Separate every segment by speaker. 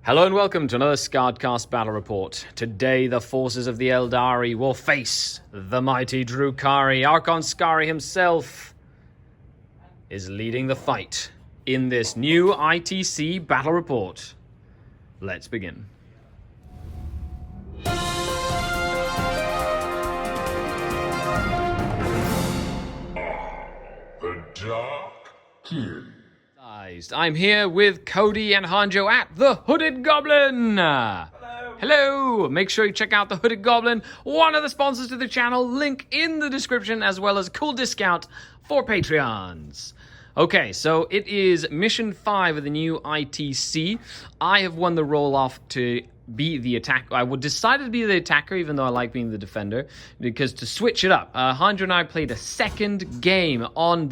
Speaker 1: Hello and welcome to another SkaredCast Battle Report. Today the forces of the Aeldari will face the mighty Drukhari. Archon Skari himself is leading the fight in this new ITC Battle Report. Let's begin.
Speaker 2: The Dark King.
Speaker 1: I'm here with Cody and Hanjo at the Hooded Goblin. Hello. Make sure you check out the Hooded Goblin, one of the sponsors to the channel. Link in the description, as well as a cool discount for Patreons. Okay, so it is mission 5 of the new ITC. I have won the roll-off to be the attacker. I would decide to be the attacker, even though I like being the defender, because to switch it up, Hanjo and I played a second game on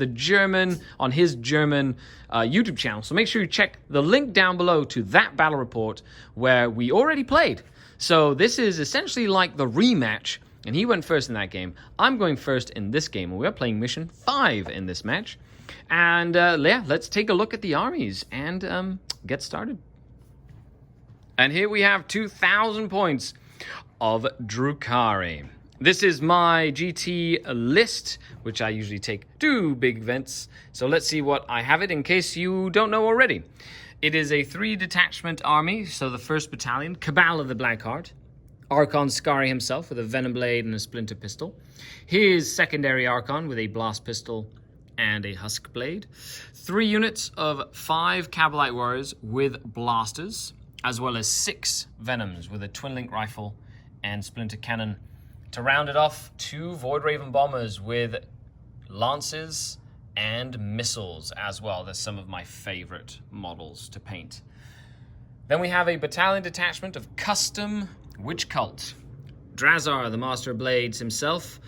Speaker 1: his German YouTube channel. So make sure you check the link down below to that battle report where we already played. So this is essentially like the rematch, and he went first in that game. I'm going first in this game, and we're playing mission 5 in this match. And yeah, let's take a look at the armies and get started. And here we have 2,000 points of Drukhari. This is my GT list, which I usually take to big events. So let's see what I have it in case you don't know already. It is a 3-detachment army. So the 1st Battalion, Cabal of the Blackheart. Archon Skari himself with a Venom Blade and a Splinter Pistol. His secondary Archon with a Blast Pistol and a Husk Blade. 3 units of 5 Cabalite Warriors with Blasters, as well as 6 Venoms with a Twin Link Rifle and Splinter Cannon. To round it off, 2 Void Raven Bombers with Lances and Missiles as well. They're some of my favorite models to paint. Then we have a Battalion Detachment of Custom Witch Cult. Drazar, the Master of Blades himself.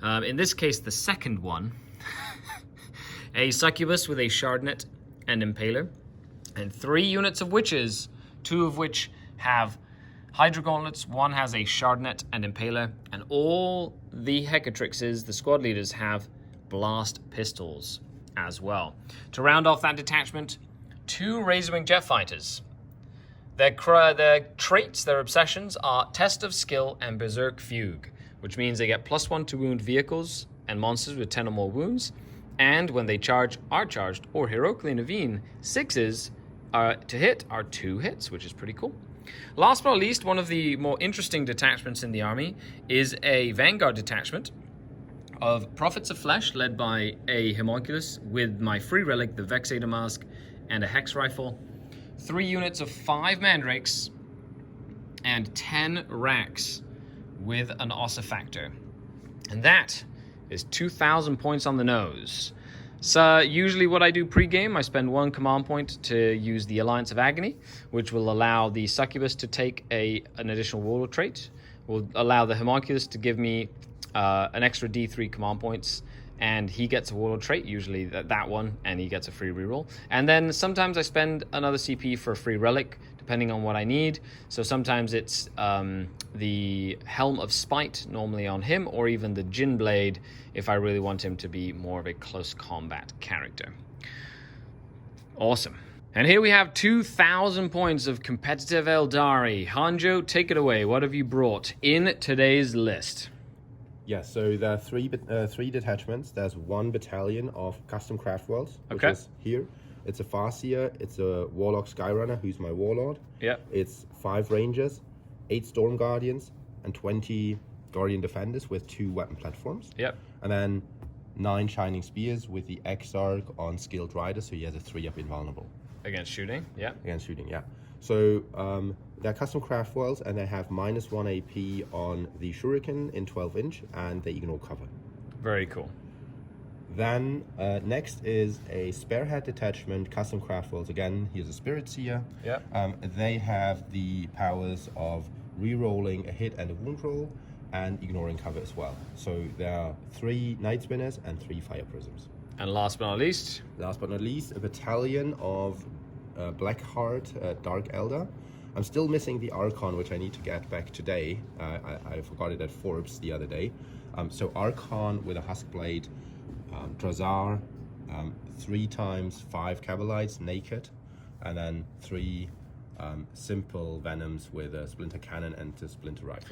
Speaker 1: In this case, the second one. A Succubus with a Shardnet and Impaler. And 3 units of Witches, 2 of which have Hydra Gauntlets, 1 has a Shardnet and Impaler, and all the Hecatrixes, the squad leaders, have Blast Pistols as well. To round off that detachment, 2 Razorwing Jet Fighters. Their traits, their obsessions, are Test of Skill and Berserk Fugue, which means they get +1 to wound vehicles and monsters with 10 or more wounds, and when they are charged, or heroically intervene, 6s to hit are 2 hits, which is pretty cool. Last but not least, one of the more interesting detachments in the army is a Vanguard Detachment of Prophets of Flesh, led by a Homunculus with my free relic, the Vexator Mask, and a Hex Rifle. 3 units of 5 Mandrakes and 10 Racks with an Ossifactor. And that is 2,000 points on the nose. So usually what I do pre-game, I spend 1 command point to use the Alliance of Agony, which will allow the Succubus to take an additional Warlord trait, will allow the Homunculus to give me an extra D3 command points, and he gets a Warlord trait, usually that one, and he gets a free reroll. And then sometimes I spend another CP for a free relic, depending on what I need. So sometimes it's the Helm of Spite, normally on him, or even the Jin Blade, if I really want him to be more of a close combat character. Awesome. And here we have 2,000 points of competitive Aeldari. Hanjo, take it away. What have you brought in today's list?
Speaker 3: Yeah, so there are 3 detachments. There's 1 battalion of Custom Craft Worlds, which is here. It's a Farseer, it's a Warlock Skyrunner, who's my Warlord.
Speaker 1: Yeah. It's
Speaker 3: 5 Rangers, 8 Storm Guardians, and 20 Guardian Defenders with 2 weapon platforms.
Speaker 1: Yep.
Speaker 3: And then 9 Shining Spears with the Exarch on Skilled Rider, so he has a 3-up invulnerable.
Speaker 1: Against shooting, yeah.
Speaker 3: Against shooting, yeah. So they're Custom Craft Worlds, and they have -1 AP on the Shuriken in 12-inch, and they ignore cover.
Speaker 1: Very cool.
Speaker 3: Then next is a Spearhead Detachment, Custom Craft Worlds. Again, here's a Spirit Seer.
Speaker 1: Yeah.
Speaker 3: They have the powers of re-rolling a hit and a wound roll, and ignoring cover as well. So there are 3 Night Spinners and 3 Fire Prisms.
Speaker 1: And last but not least,
Speaker 3: a battalion of Blackheart Dark Elder. I'm still missing the Archon, which I need to get back today. I forgot it at Forbes the other day. So Archon with a Husk Blade, Drazar, 3 times 5 Cabalites naked, and then 3 simple venoms with a splinter cannon and a splinter rifle.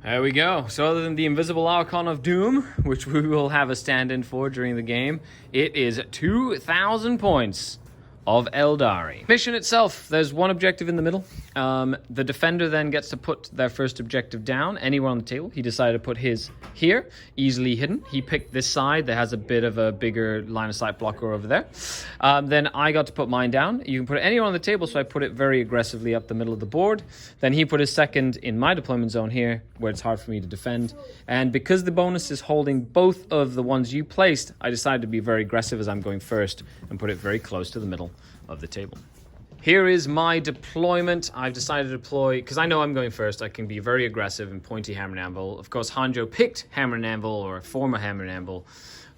Speaker 1: There we go. So other than the Invisible Archon of Doom, which we will have a stand-in for during the game, it is 2,000 points of Aeldari. Mission itself, there's one objective in the middle. The defender then gets to put their first objective down anywhere on the table. He decided to put his here, easily hidden. He picked this side that has a bit of a bigger line of sight blocker over there. Then I got to put mine down. You can put it anywhere on the table, so I put it very aggressively up the middle of the board. Then he put his second in my deployment zone here, where it's hard for me to defend. And because the bonus is holding both of the ones you placed, I decided to be very aggressive as I'm going first and put it very close to the middle of the table. Here is my deployment. I've decided to deploy, because I know I'm going first, I can be very aggressive and pointy hammer and anvil. Of course, Hanjo picked hammer and anvil, or a former hammer and anvil.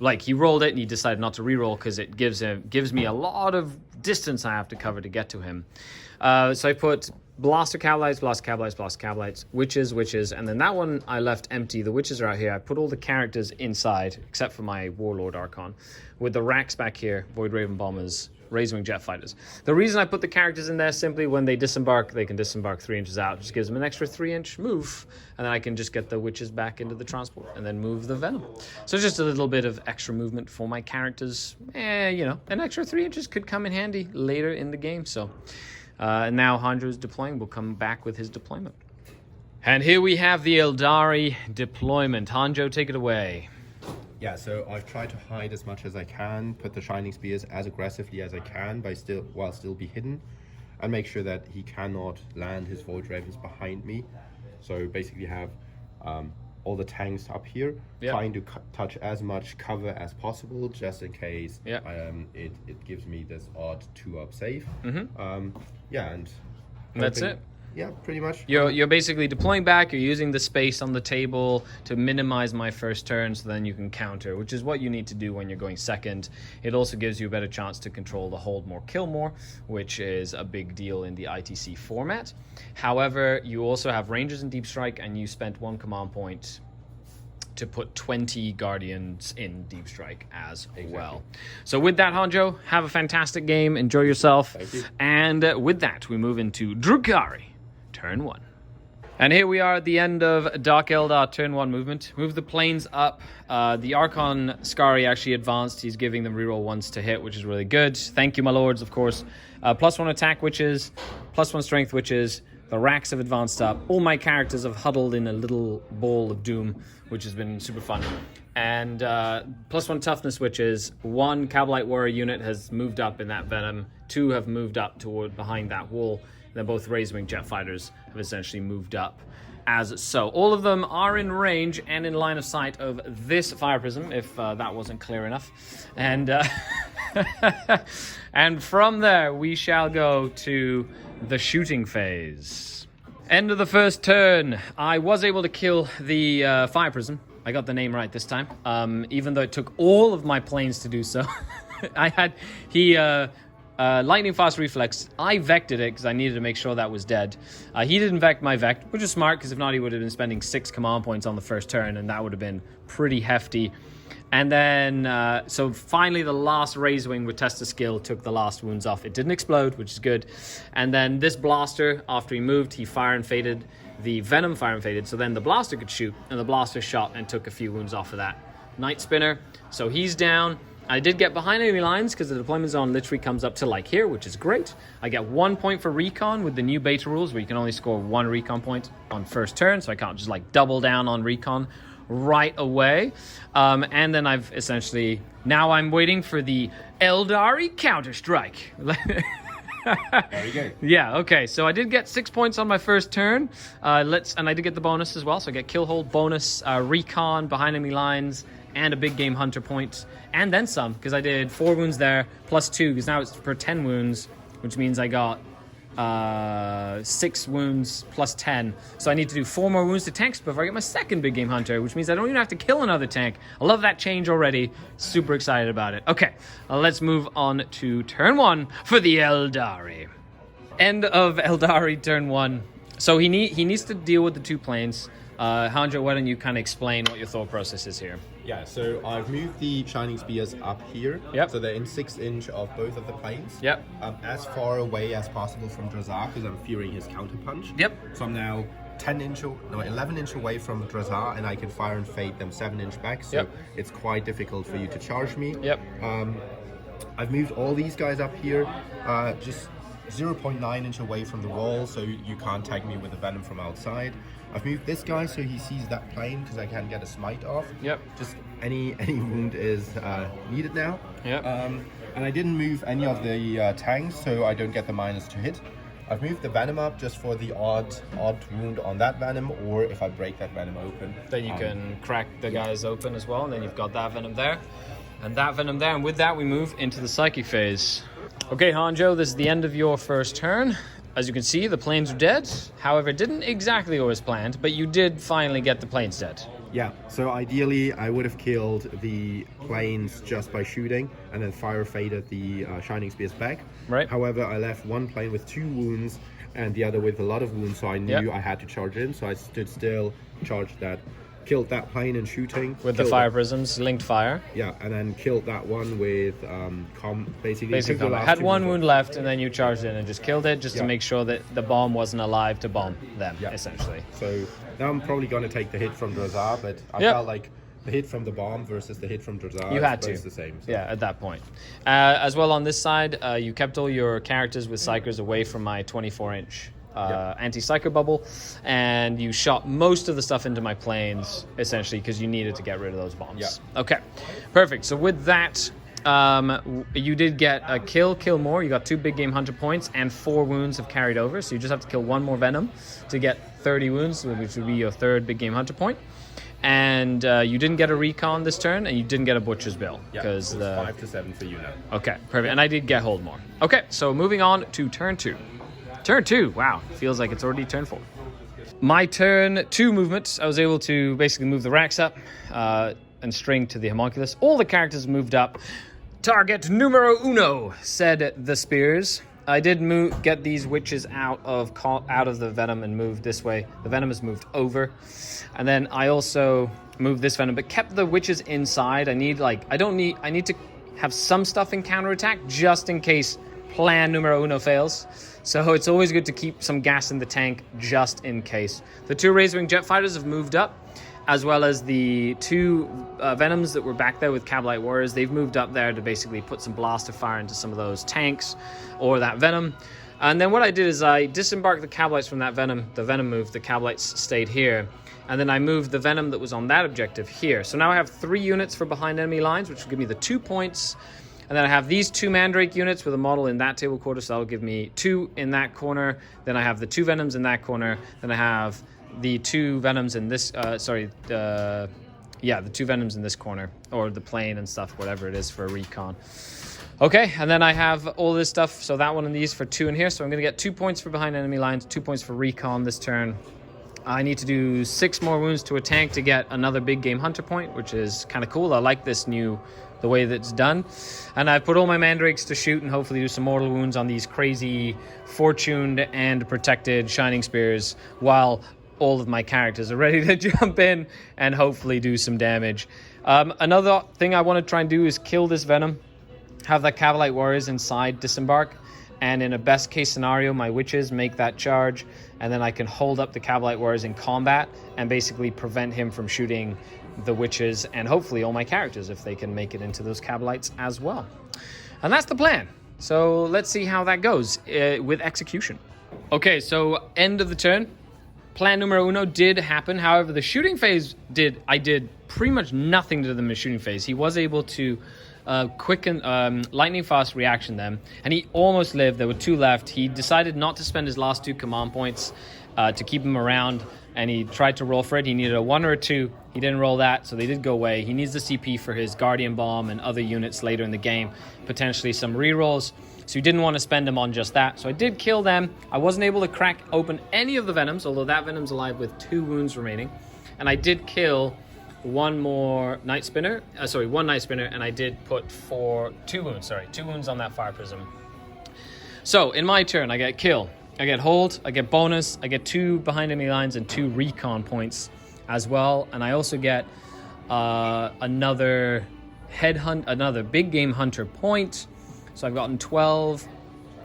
Speaker 1: Like, he rolled it and he decided not to re-roll because it gives me a lot of distance I have to cover to get to him. So I put Blaster Cabalites, Blaster Cabalites, Blaster Cabalites, Witches, and then that one I left empty. The Witches are out here. I put all the characters inside, except for my Warlord Archon, with the racks back here, Void Raven Bombers, Razorwing Jet Fighters. The reason I put the characters in there, simply when they disembark, they can disembark 3 inches out. Just gives them an extra 3-inch move, and then I can just get the Witches back into the transport and then move the Venom. So just a little bit of extra movement for my characters. You know, an extra 3 inches could come in handy later in the game. So now Hanjo's deploying. We'll come back with his deployment. And here we have the Aeldari deployment. Hanjo, take it away.
Speaker 3: Yeah, so I've tried to hide as much as I can, put the Shining Spears as aggressively as I can while still be hidden, and make sure that he cannot land his Void Ravens behind me. So basically have all the tanks up here, trying to touch as much cover as possible, just in case it gives me this odd 2-up save. And
Speaker 1: that's it.
Speaker 3: Yeah, pretty much.
Speaker 1: You're basically deploying back. You're using the space on the table to minimize my first turn, so then you can counter, which is what you need to do when you're going second. It also gives you a better chance to control the hold more, kill more, which is a big deal in the ITC format. However, you also have Rangers in Deep Strike, and you spent 1 command point to put 20 Guardians in Deep Strike as well. So with that, Hanjo, have a fantastic game. Enjoy yourself.
Speaker 3: Thank you.
Speaker 1: And with that, we move into Drukhari. Turn 1. And here we are at the end of Dark Eldar turn 1 movement. Move the planes up. The Archon Skari actually advanced. He's giving them reroll 1s to hit, which is really good. Thank you, my lords, of course. +1 attack Witches, +1 strength Witches. The racks have advanced up. All my characters have huddled in a little ball of doom, which has been super fun. And +1 toughness Witches. 1 Cabalite Warrior unit has moved up in that Venom. 2 have moved up toward behind that wall. Then both Razorwing Jet Fighters have essentially moved up as so. All of them are in range and in line of sight of this Fire Prism, if that wasn't clear enough. And and from there, we shall go to the shooting phase. End of the first turn. I was able to kill the Fire Prism. I got the name right this time, even though it took all of my planes to do so. Lightning Fast Reflex. I vected it because I needed to make sure that was dead. He didn't vect my vect, which is smart because if not, he would have been spending 6 command points on the first turn, and that would have been pretty hefty. And then, so finally the last Razorwing with Test of Skill took the last wounds off. It didn't explode, which is good. And then this Blaster, after he moved, he Fire and Faded. The Venom Fire and Faded, so then the Blaster could shoot, and the Blaster shot and took a few wounds off of that. Night Spinner, so he's down. I did get behind enemy lines because the deployment zone literally comes up to like here, which is great. I get 1 point for recon with the new beta rules where you can only score 1 recon point on first turn, so I can't just like double down on recon right away. And then I've essentially, now I'm waiting for the Aeldari Counter-Strike.
Speaker 3: There you go.
Speaker 1: Yeah, okay, so I did get 6 points on my first turn. And I did get the bonus as well, so I get kill hold bonus, recon behind enemy lines, and a big game hunter point, and then some, because I did 4 wounds there, +2, because now it's per 10 wounds, which means I got 6 wounds +10. So I need to do 4 more wounds to tanks before I get my second big game hunter, which means I don't even have to kill another tank. I love that change already. Super excited about it. Okay, let's move on to turn 1 for the Aeldari. End of Aeldari turn 1. So he needs to deal with the 2 planes. Hanjo, why don't you kind of explain what your thought process is here?
Speaker 3: Yeah, so I've moved the Shining Spears up here.
Speaker 1: Yep.
Speaker 3: So they're in 6" of both of the planes.
Speaker 1: Yep.
Speaker 3: As far away as possible from Drazar, because I'm fearing his counterpunch.
Speaker 1: Yep.
Speaker 3: So I'm now 11 inch away from Drazar, and I can fire and fade them 7" back. So it's quite difficult for you to charge me.
Speaker 1: Yep.
Speaker 3: I've moved all these guys up here, just 0.9 inch away from the wall, so you can't tag me with the venom from outside. I've moved this guy so he sees that plane because I can get a smite off.
Speaker 1: Yep.
Speaker 3: Just any wound is needed now.
Speaker 1: Yep.
Speaker 3: And I didn't move any of the tanks, so I don't get the minus to hit. I've moved the venom up just for the odd wound on that venom, or if I break that venom open.
Speaker 1: Then you can crack the guys open as well, and then you've got that venom there, and that venom there, and with that we move into the Psyche Phase. Okay, Hanjo, this is the end of your first turn. As you can see, the planes are dead. However, it didn't exactly go as planned, but you did finally get the planes dead.
Speaker 3: Yeah, so ideally I would have killed the planes just by shooting and then fire faded the Shining Spears back.
Speaker 1: Right.
Speaker 3: However, I left one plane with 2 wounds and the other with a lot of wounds, so I knew I had to charge in. So I stood still, charged that, killed that plane in shooting.
Speaker 1: With the fire prisms, linked fire.
Speaker 3: Yeah, and then killed that one with basically
Speaker 1: Basically, I had 1 wound left, and then you charged in and just killed it, just to make sure that the bomb wasn't alive to bomb them, essentially.
Speaker 3: So now I'm probably going to take the hit from Drazar, but I felt like the hit from the bomb versus the hit from Drazar is the same. So.
Speaker 1: Yeah, at that point. As well on this side, you kept all your characters with Psychers away from my 24-inch anti-psycho bubble, and you shot most of the stuff into my planes, essentially, because you needed to get rid of those bombs. Okay, perfect. So with that, you did get a kill more. You got 2 big game hunter points, and 4 wounds have carried over, so you just have to kill 1 more venom to get 30 wounds, which would be your 3rd big game hunter point. And you didn't get a recon this turn, and you didn't get a butcher's bill.
Speaker 3: Because it's 5 to 7 for you now.
Speaker 1: Okay, perfect. And I did get hold more. Okay, so moving on to turn 2. Turn 2, wow, feels like it's already turn 4. My turn 2 movement, I was able to basically move the racks up and string to the homunculus. All the characters moved up. Target numero uno, said the spears. I did get these witches out of the venom and moved this way. The venom has moved over. And then I also moved this venom, but kept the witches inside. I need to have some stuff in counterattack just in case plan numero uno fails. So it's always good to keep some gas in the tank just in case. The 2 Razorwing jet fighters have moved up, as well as the 2 Venoms that were back there with Cabalite Warriors. They've moved up there to basically put some blaster fire into some of those tanks or that Venom. And then what I did is I disembarked the Cabalites from that Venom. The Venom moved, the Cabalites stayed here. And then I moved the Venom that was on that objective here. So now I have 3 units for behind enemy lines, which will give me the 2 points. And then I have these 2 Mandrake units with a model in that table quarter, so that'll give me 2 in that corner. Then I have the 2 Venoms in that corner. Then I have the 2 Venoms in this, the 2 Venoms in this corner, or the plane and stuff, whatever it is for a recon. Okay, and then I have all this stuff, so that one and these for 2 in here. So I'm gonna get 2 points for behind enemy lines, 2 points for recon this turn. I need to do 6 more wounds to a tank to get another big game hunter point, which is kind of cool. I like the way that's done. And I've put all my mandrakes to shoot and hopefully do some mortal wounds on these crazy fortuned and protected Shining Spears, while all of my characters are ready to jump in and hopefully do some damage. Another thing I want to try and do is kill this Venom, have the Cavalite Warriors inside disembark, and in a best case scenario, my witches make that charge, and then I can hold up the Cavalite Warriors in combat and basically prevent him from shooting the witches and hopefully all my characters if they can make it into those Cabalites as well. And that's the plan. So let's see how that goes with execution. Okay, so end of the turn. Plan numero uno did happen. However, the shooting phase I did pretty much nothing to the shooting phase. He was able to quicken lightning fast reaction them, and he almost lived. There were 2 left. He decided not to spend his last 2 command points to keep him around, and he tried to roll for it. He needed a 1 or a 2. He didn't roll that, so they did go away. He needs the CP for his Guardian Bomb and other units later in the game, potentially some rerolls. So he didn't want to spend them on just that. So I did kill them. I wasn't able to crack open any of the Venoms, although that Venom's alive with 2 wounds remaining. And I did kill 1 Night Spinner, and I did put 2 wounds on that Fire Prism. So in my turn, I get kill, I get hold, I get bonus, I get 2 behind enemy lines and 2 recon points as well. And I also get another another big game hunter point. So I've gotten 12,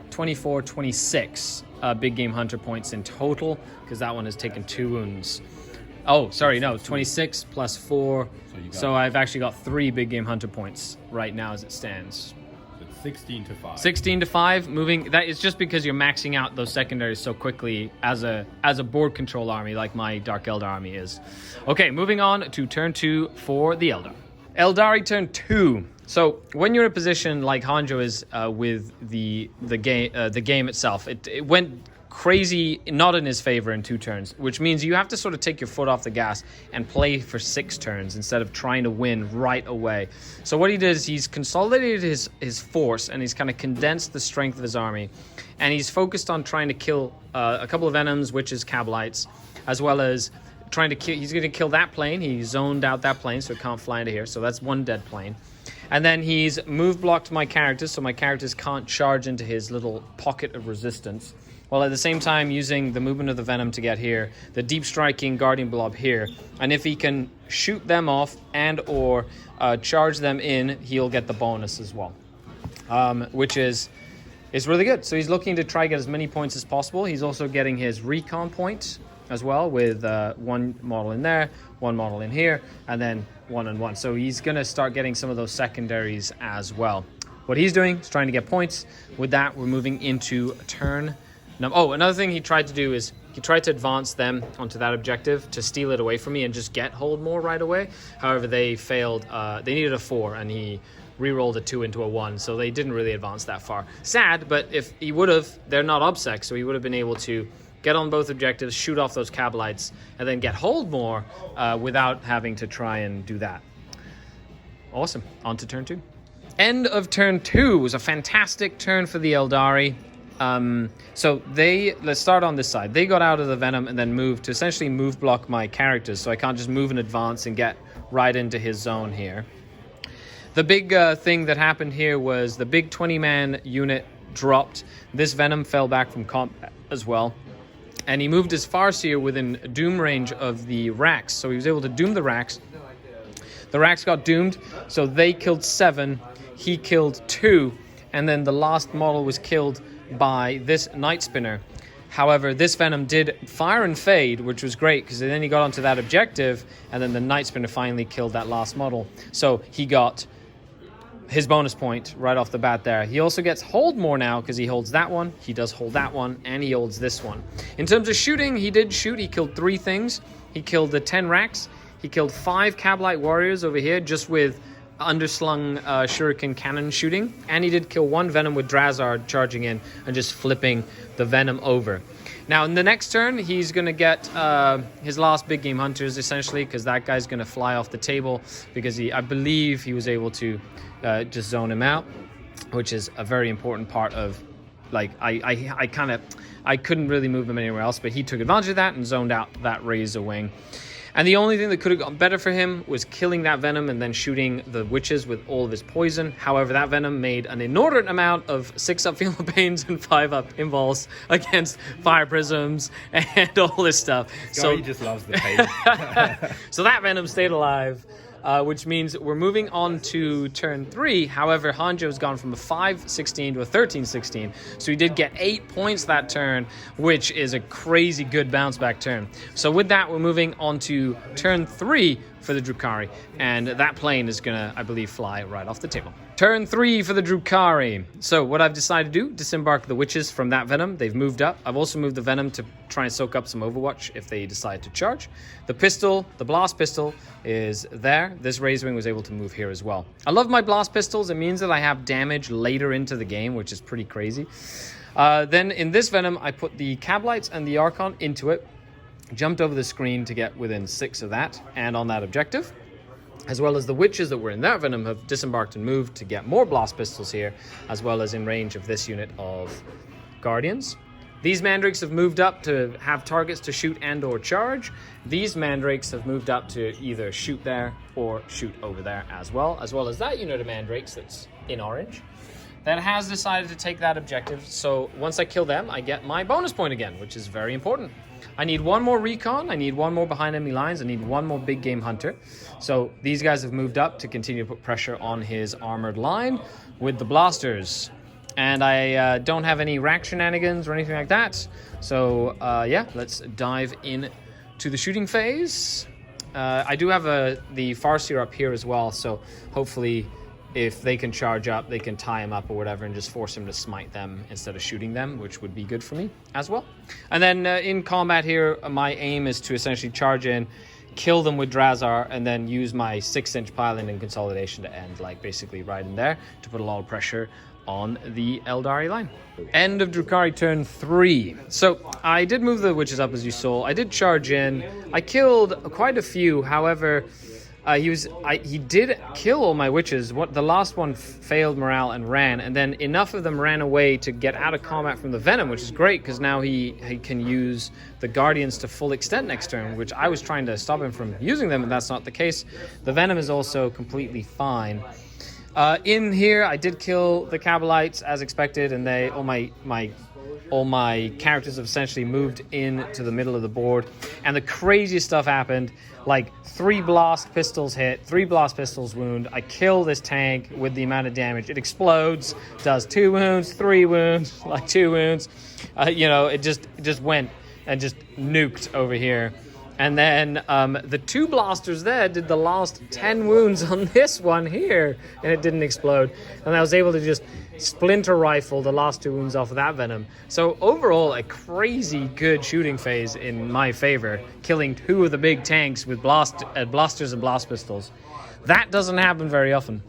Speaker 1: 24, 26 big game hunter points in total, because that one has taken 2 wounds. Oh, sorry, no, 26 plus 4. So I've actually got 3 big game hunter points right now as it stands.
Speaker 3: 16 to 5.
Speaker 1: 16 to 5, moving. That is just because you're maxing out those secondaries so quickly as a board control army, like my Dark Eldar army is. Okay, moving on to turn 2 for the Eldar. Aeldari turn 2. So when you're in a position like Hanjo is with the game itself, it went crazy, not in his favor in 2 turns, which means you have to sort of take your foot off the gas and play for 6 turns instead of trying to win right away. So what he did is he's consolidated his force, and he's kind of condensed the strength of his army, and he's focused on trying to kill a couple of Venoms, Witches, Kabbalites, as well as trying to kill. He's going to kill that plane. He zoned out that plane, so it can't fly into here. So that's 1 dead plane. And then he's move blocked my characters, so my characters can't charge into his little pocket of resistance, while at the same time using the movement of the Venom to get here, the deep striking Guardian Blob here, and if he can shoot them off and or charge them in, he'll get the bonus as well, which is really good. So he's looking to try to get as many points as possible. He's also getting his recon point as well, with 1 model in there, 1 model in here, and then 1 and 1. So he's going to start getting some of those secondaries as well. What he's doing is trying to get points. With that, we're moving into turn. Another thing he tried to do is he tried to advance them onto that objective to steal it away from me and just get hold more right away. However, they failed. They needed a 4, and he re-rolled a 2 into a 1, so they didn't really advance that far. Sad, but if he would have, they're not obsec, so he would have been able to get on both objectives, shoot off those Kabbalites, and then get hold more without having to try and do that. Awesome. On to turn 2. End of turn 2 was a fantastic turn for the Aeldari. So let's start on this side. They got out of the Venom and then moved to essentially move block my characters, so I can't just move in advance and get right into his zone here. The big thing that happened here was the big 20-man unit dropped. This Venom fell back from combat as well. And he moved his Farseer within doom range of the Racks, so he was able to doom the Racks. The Racks got doomed, so they killed 7. He killed 2, and then the last model was killed by this Night Spinner. However, this Venom did fire and fade, which was great, because then he got onto that objective, and then the Night Spinner finally killed that last model. So he got his bonus point right off the bat there. He also gets hold more now because he holds that one, he does hold that one, and he holds this one. In terms of shooting, he did shoot. He killed 3 things. He killed the 10 Racks. He killed 5 Kabbalite warriors over here just with underslung shuriken cannon shooting, and he did kill 1 Venom with Drazard charging in and just flipping the Venom over. Now in the next turn, he's going to get his last big game hunters essentially, because that guy's going to fly off the table, because I believe he was able to just zone him out, which is a very important part of, like, I couldn't really move him anywhere else, but he took advantage of that and zoned out that Razor Wing. And the only thing that could have gone better for him was killing that Venom and then shooting the Witches with all of his poison. However, that Venom made an inordinate amount of 6-up Field of Pains and 5-up Invols against Fire Prisms and all this stuff.
Speaker 3: So he just loves the pain.
Speaker 1: So that Venom stayed alive, which means we're moving on to turn 3. However, Hanjo's gone from a 5-16 to a 13-16, so he did get 8 points that turn, which is a crazy good bounce back turn. So with that, we're moving on to turn 3 for the Drukhari, and that plane is gonna, I believe, fly right off the table. Turn 3 for the Drukhari. So what I've decided to do, disembark the Witches from that Venom. They've moved up. I've also moved the Venom to try and soak up some Overwatch if they decide to charge. The pistol, the Blast Pistol, is there. This Razorwing was able to move here as well. I love my Blast Pistols. It means that I have damage later into the game, which is pretty crazy. Then in this Venom, I put the Kabbalites and the Archon into it. Jumped over the screen to get within 6 of that and on that objective, as well as the Witches that were in that Venom have disembarked and moved to get more Blast Pistols here, as well as in range of this unit of Guardians. These Mandrakes have moved up to have targets to shoot and or charge. These Mandrakes have moved up to either shoot there or shoot over there as well as that unit of Mandrakes that's in orange. that has decided to take that objective. So once I kill them, I get my bonus point again, which is very important. I need one more recon, I need one more behind enemy lines, I need one more big game hunter. So these guys have moved up to continue to put pressure on his armored line with the blasters. And I don't have any rack shenanigans or anything like that. So yeah, let's dive in to the shooting phase. I do have the Farseer up here as well, so hopefully if they can charge up, they can tie him up or whatever and just force him to smite them instead of shooting them, which would be good for me as well. And then in combat here, my aim is to essentially charge in, kill them with Drazar, and then use my 6-inch piling and consolidation to end, like basically right in there to put a lot of pressure on the Aeldari line. End of Drukhari turn 3. So I did move the witches up as you saw. I did charge in. I killed quite a few. However, he did kill all my witches. The last one failed morale and ran, and then enough of them ran away to get out of combat from the venom, which is great because now he can use the guardians to full extent next turn, which I was trying to stop him from using them, and that's not the case. The venom is also completely fine. In here, I did kill the Kabalites as expected, and all my characters have essentially moved into the middle of the board, and the craziest stuff happened. Like 3 blast pistols hit, 3 blast pistols wound. I kill this tank with the amount of damage. It explodes, does 2 wounds, 3 wounds, like 2 wounds. It just went and just nuked over here. And then the 2 blasters there did the last 10 wounds on this one here, and it didn't explode. And I was able to just splinter rifle the last 2 wounds off of that venom. So overall, a crazy good shooting phase in my favor, killing 2 of the big tanks with blasters and blast pistols. That doesn't happen very often.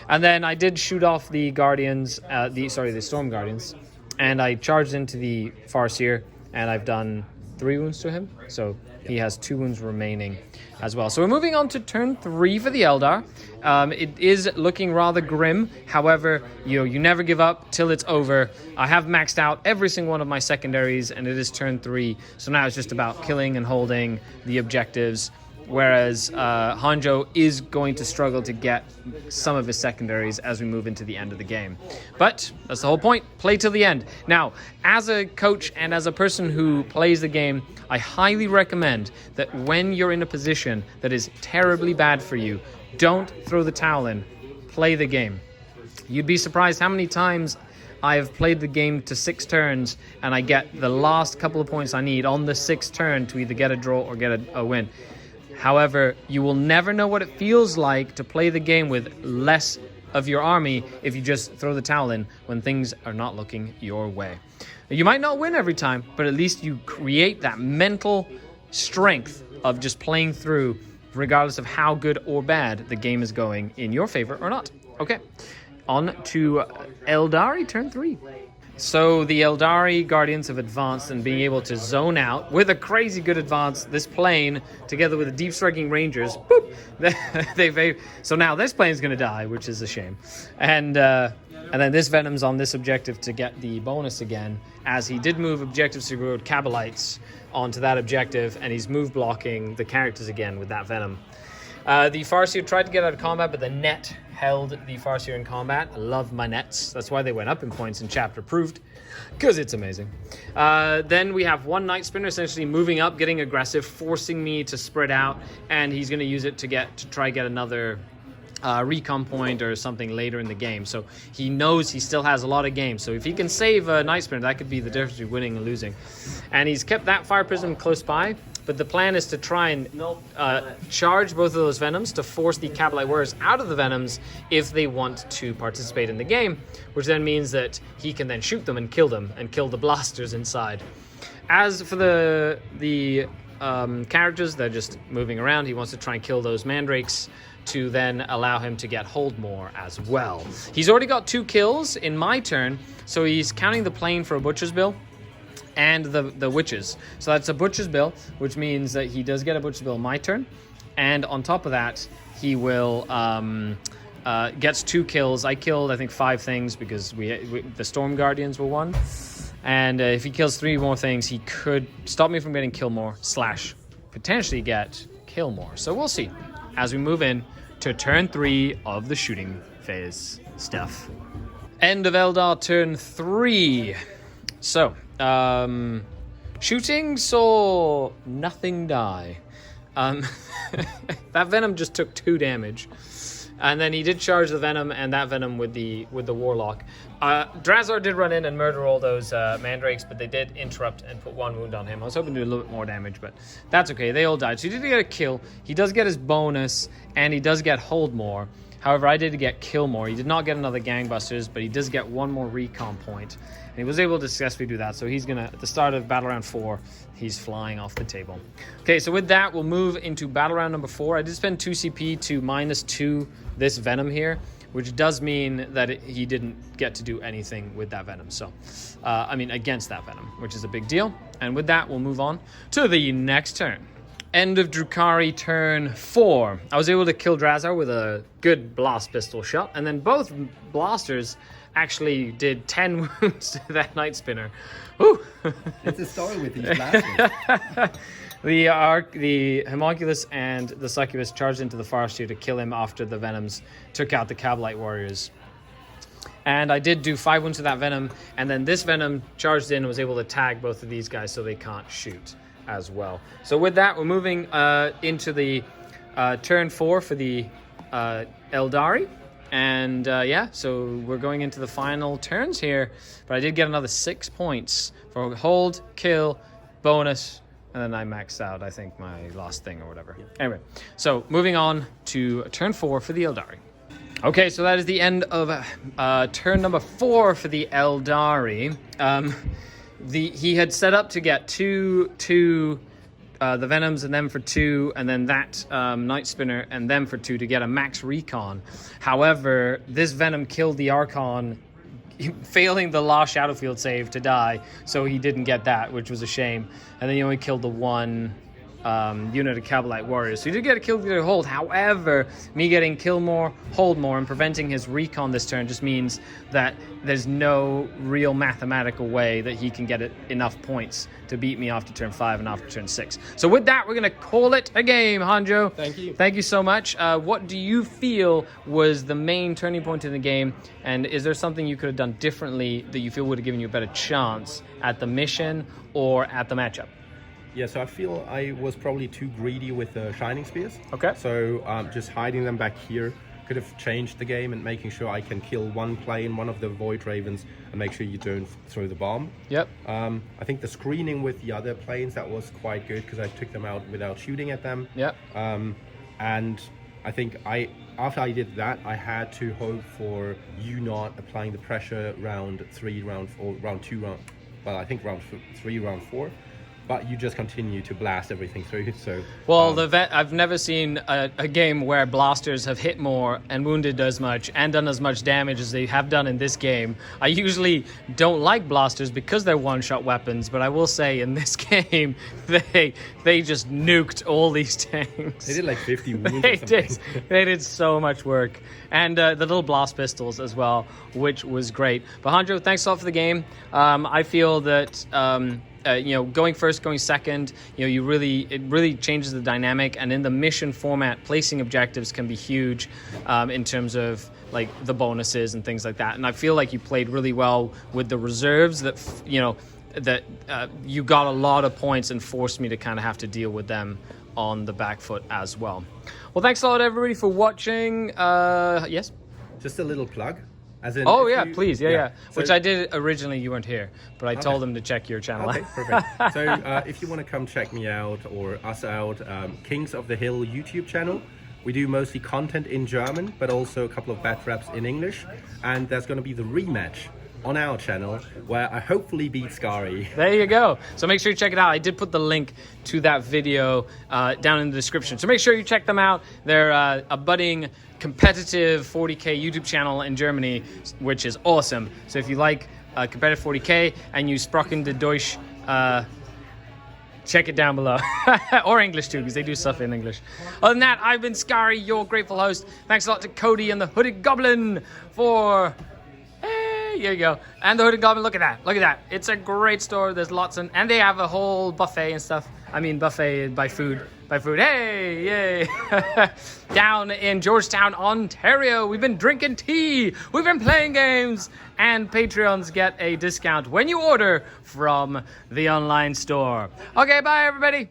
Speaker 1: And then I did shoot off the guardians, the storm guardians, and I charged into the Farseer, and I've done 3 wounds to him. So he has 2 wounds remaining as well. So we're moving on to turn 3 for the Eldar. It is looking rather grim. However, you never give up till it's over. I have maxed out every single one of my secondaries, and it is turn 3. So now it's just about killing and holding the objectives. Whereas Hanjo is going to struggle to get some of his secondaries as we move into the end of the game. But that's the whole point. Play till the end. Now, as a coach and as a person who plays the game, I highly recommend that when you're in a position that is terribly bad for you, don't throw the towel in. Play the game. You'd be surprised how many times I've played the game to 6 turns and I get the last couple of points I need on the 6th turn to either get a draw or get a win. However, you will never know what it feels like to play the game with less of your army if you just throw the towel in when things are not looking your way. You might not win every time, but at least you create that mental strength of just playing through regardless of how good or bad the game is going in your favor or not. Okay, on to Aeldari turn 3. So the Aeldari Guardians have advanced and being able to zone out with a crazy good advance. This plane, together with the Deep Striking Rangers, boop, so now this plane's going to die, which is a shame. And then this Venom's on this objective to get the bonus again, as he did move objectives to road Kabalites onto that objective, and he's move blocking the characters again with that Venom. The Farseer tried to get out of combat, but the net held the Farseer in combat. I love my nets. That's why they went up in points in Chapter Proved, because it's amazing. Then we have one Night Spinner essentially moving up, getting aggressive, forcing me to spread out, and he's going to use it to try get another recon point or something later in the game. So he knows he still has a lot of games. So if he can save a Night Spinner, that could be the difference between winning and losing. And he's kept that Fire Prism close by. But the plan is to try and charge both of those Venoms to force the Kabalite Warriors out of the Venoms if they want to participate in the game, which then means that he can then shoot them and kill the blasters inside. As for the characters, they're just moving around. He wants to try and kill those Mandrakes to then allow him to get hold more as well. He's already got 2 kills in my turn, so he's counting the plane for a Butcher's Bill and the witches. So that's a Butcher's Bill, which means that he does get a Butcher's Bill my turn. And on top of that, he will gets 2 kills. I killed, I think, 5 things because the Storm Guardians were 1. And if he kills 3 more things, he could stop me from getting kill more / potentially get kill more. So we'll see as we move in to turn 3 of the shooting phase stuff. End of Eldar turn 3. So, shooting saw nothing die. That venom just took 2 damage. And then he did charge the venom, and that venom with the warlock. Drazar did run in and murder all those mandrakes, but they did interrupt and put 1 wound on him. I was hoping to do a little bit more damage, but that's okay. They all died. So he did get a kill. He does get his bonus, and he does get hold more. However, I did get kill more. He did not get another gangbusters, but he does get 1 more recon point. And he was able to successfully do that. So he's going to, at the start of battle round 4, he's flying off the table. Okay, so with that, we'll move into battle round number 4. I did spend 2 CP to -2 this venom here, which does mean that he didn't get to do anything with that venom. So, against that venom, which is a big deal. And with that, we'll move on to the next turn. End of Drukhari turn 4. I was able to kill Drazar with a good blast pistol shot, and then both blasters actually did 10 wounds to that Night Spinner. Ooh.
Speaker 3: It's a story with these blasters.
Speaker 1: The Homunculus and the Succubus charged into the forest here to kill him after the Venoms took out the Kabalite warriors. And I did do 5 wounds to that Venom, and then this Venom charged in and was able to tag both of these guys so they can't shoot as well. So with that, we're moving into the turn 4 for the Aeldari. And so we're going into the final turns here. But I did get another 6 points for hold, kill, bonus, and then I maxed out, I think, my last thing or whatever. Yeah. Anyway, so moving on to turn 4 for the Aeldari. Okay, so that is the end of turn number 4 for the Aeldari. He had set up to get two the Venoms and them for 2, and then that Night Spinner and them for 2 to get a max recon. However, this Venom killed the Archon, failing the last Shadowfield save to die, so he didn't get that, which was a shame. And then he only killed the 1 unit of Kabalite warriors. So he did get a kill to hold. However, me getting kill more, hold more, and preventing his recon this turn just means that there's no real mathematical way that he can get enough points to beat me after turn 5 and after turn 6. So with that, we're going to call it a game, Hanjo.
Speaker 3: Thank you.
Speaker 1: Thank you so much. What do you feel was the main turning point in the game? And is there something you could have done differently that you feel would have given you a better chance at the mission or at the matchup?
Speaker 3: Yeah, so I feel I was probably too greedy with the Shining Spears.
Speaker 1: Okay.
Speaker 3: So just hiding them back here could have changed the game, and making sure I can kill one plane, one of the Void Ravens, and make sure you don't throw the bomb.
Speaker 1: Yep.
Speaker 3: I think the screening with the other planes, that was quite good because I took them out without shooting at them.
Speaker 1: Yep.
Speaker 3: And I think after I did that, I had to hope for you not applying the pressure round 3, round 4, round 2, round 3, round 4. But you just continue to blast everything through. So
Speaker 1: well, I've never seen a game where blasters have hit more and wounded as much and done as much damage as they have done in this game. I usually don't like blasters because they're one-shot weapons, but I will say in this game they just nuked all these tanks.
Speaker 3: They did like 50 wounds.
Speaker 1: They did so much work, and the little blast pistols as well, which was great. But Hanjo, thanks a lot for the game. I feel that. Going first, going second, it really changes the dynamic, and in the mission format, placing objectives can be huge in terms of like the bonuses and things like that. And I feel like you played really well with the reserves that you got a lot of points and forced me to kind of have to deal with them on the back foot as well. Well, thanks a lot, everybody, for watching. Yes?
Speaker 3: Just a little plug. As in,
Speaker 1: please. So, which I did originally. You weren't here, but I told them to check your channel.
Speaker 3: Okay, perfect. So if you want to come check me out or us out, Kings of the Hill YouTube channel. We do mostly content in German, but also a couple of bat raps in English. And there's going to be the rematch on our channel where I hopefully beat Skari.
Speaker 1: There you go. So make sure you check it out. I did put the link to that video down in the description. So make sure you check them out. They're a budding competitive 40k YouTube channel in Germany, which is awesome. So if you like competitive 40k and you sprechen the Deutsch, check it down below. Or English too, because they do stuff in English. Other than that, I've been Skari, your grateful host. Thanks a lot to Cody and the Hooded Goblin for Here you go. And the Hooded Goblin, look at that. Look at that. It's a great store. There's lots and they have a whole buffet and stuff. I mean, buffet by food. Hey, yay. Down in Georgetown, Ontario, we've been drinking tea. We've been playing games. And Patreons get a discount when you order from the online store. Okay, bye, everybody.